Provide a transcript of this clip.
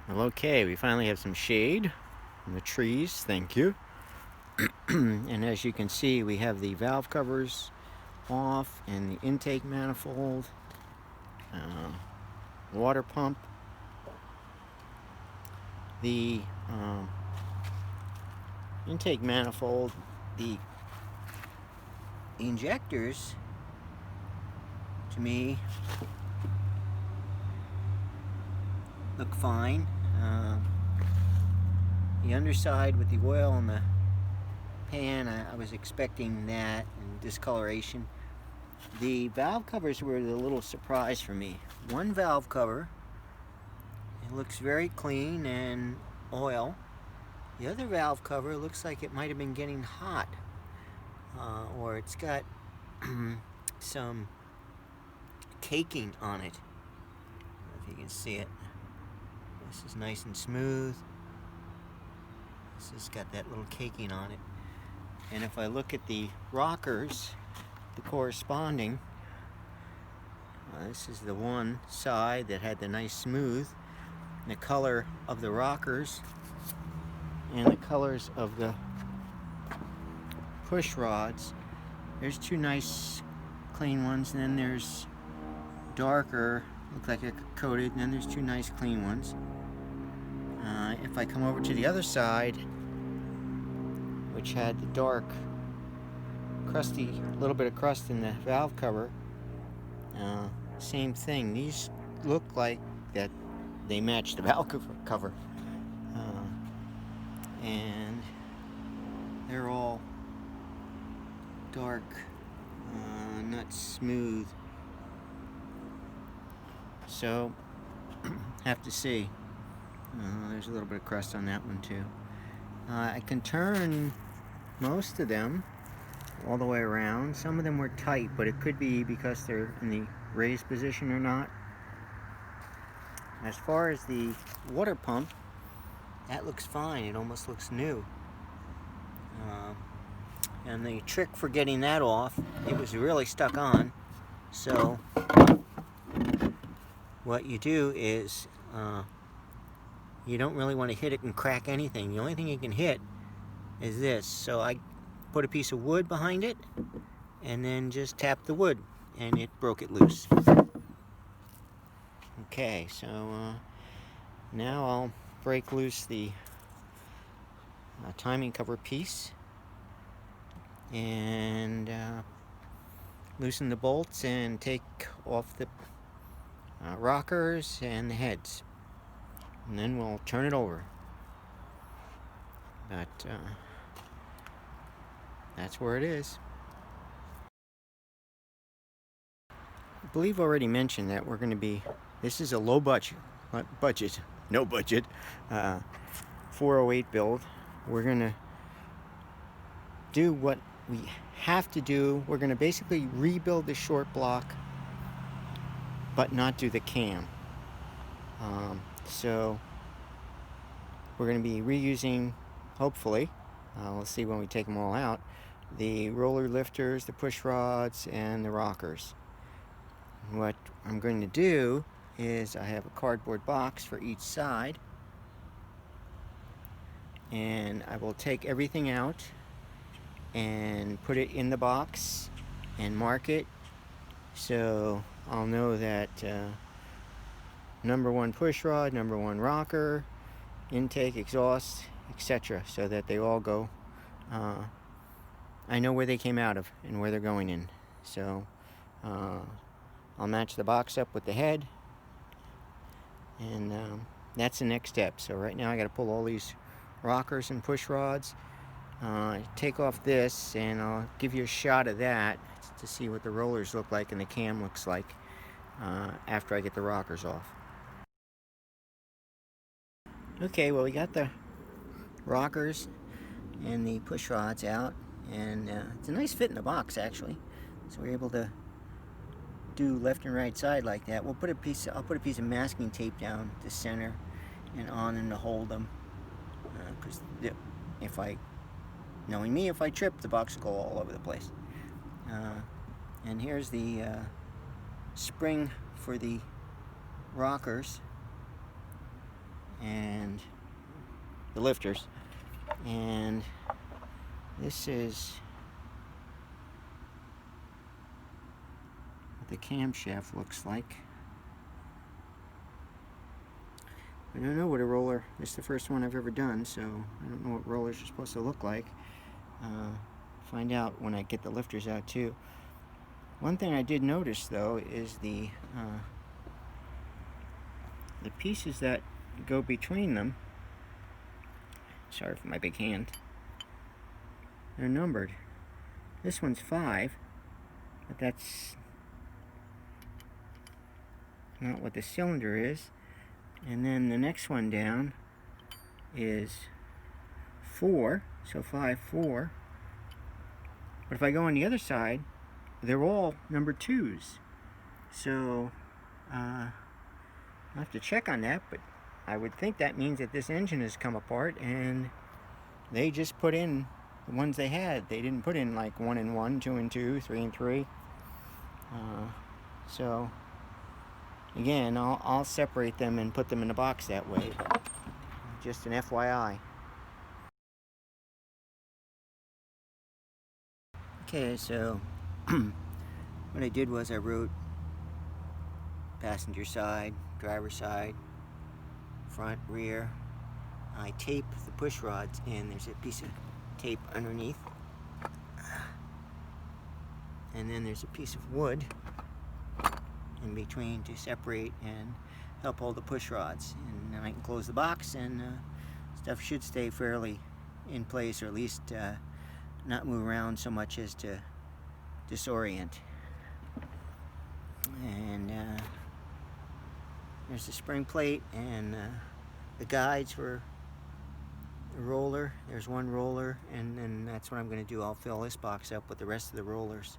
Well, okay, we finally have some shade in the trees, thank you. And as you can see, we have the valve covers off and the intake manifold, water pump. The intake manifold, the injectors, to me, look fine. The underside with the oil in the pan, I was expecting that and discoloration. The valve covers were the little surprise for me. One valve cover, it looks very clean and oil. The other valve cover looks like it might have been getting hot, or it's got some caking on it. I don't know if you can see it. This is nice and smooth. This has got that little caking on it. And if I look at the rockers, the corresponding, this is the one side that had the nice smooth. The color of the rockers and the colors of the push rods. There's two nice clean ones, and then there's darker, look like they're coated, and then there's two nice clean ones. If I come over to the other side, which had the dark, crusty, little bit of crust in the valve cover, same thing. These look like that they match the valve cover. And they're all dark, not smooth. So, have to see. There's a little bit of crust on that one too. I can turn most of them all the way around. Some of them were tight, but it could be because they're in the raised position or not. As far as the water pump, that looks fine. It almost looks new. And the trick for getting that off, it was really stuck on. So what you do is you don't really want to hit it and crack anything. The only thing you can hit is this. So I put a piece of wood behind it and then just tapped the wood, and it broke it loose. Okay, so now I'll break loose the timing cover piece and loosen the bolts and take off the rockers and the heads, and then we'll turn it over. But that's where it is. I believe I already mentioned that we're going to be, this is a low budget, no budget, 408 build. We're going to do what we have to do. We're going to basically rebuild the short block, but not do the cam. So we're going to be reusing, hopefully, we'll see when we take them all out, the roller lifters, the push rods, and the rockers. What I'm going to do is I have a cardboard box for each side, and I will take everything out and put it in the box and mark it, so I'll know that number 1 push rod, number 1 rocker, intake, exhaust, etc., so that they all go, I know where they came out of and where they're going in. So I'll match the box up with the head, and that's the next step. So right now I got to pull all these rockers and push rods, take off this, and I'll give you a shot of that to see what the rollers look like and the cam looks like after I get the rockers off. Okay, well, we got the rockers and the push rods out, and it's a nice fit in the box, actually. So we're able to do left and right side like that. I'll put a piece of masking tape down the center and on and to hold them, because knowing me, if I trip, the box will go all over the place. And here's the spring for the rockers, and the lifters. And this is what the camshaft looks like. I don't know what a roller, this is the first one I've ever done, so I don't know what rollers are supposed to look like. Find out when I get the lifters out too. One thing I did notice though is the pieces that go between them, sorry for my big hand, they're numbered. This one's 5, but that's not what the cylinder is. And then the next one down is 4, so 5, 4. But if I go on the other side, they're all number 2s. So I'll have to check on that, but I would think that means that this engine has come apart and they just put in the ones they had. They didn't put in like 1 and 1, 2 and 2, 3 and 3. So again, I'll separate them and put them in a box that way. Just an FYI. Okay, so what I did was I wrote passenger side, driver side, front, rear. I tape the push rods in. There's a piece of tape underneath. And then there's a piece of wood in between to separate and help hold the push rods. And then I can close the box and stuff should stay fairly in place, or at least not move around so much as to disorient. And there's the spring plate and the guides for the roller. There's one roller, and then that's what I'm going to do. I'll fill this box up with the rest of the rollers.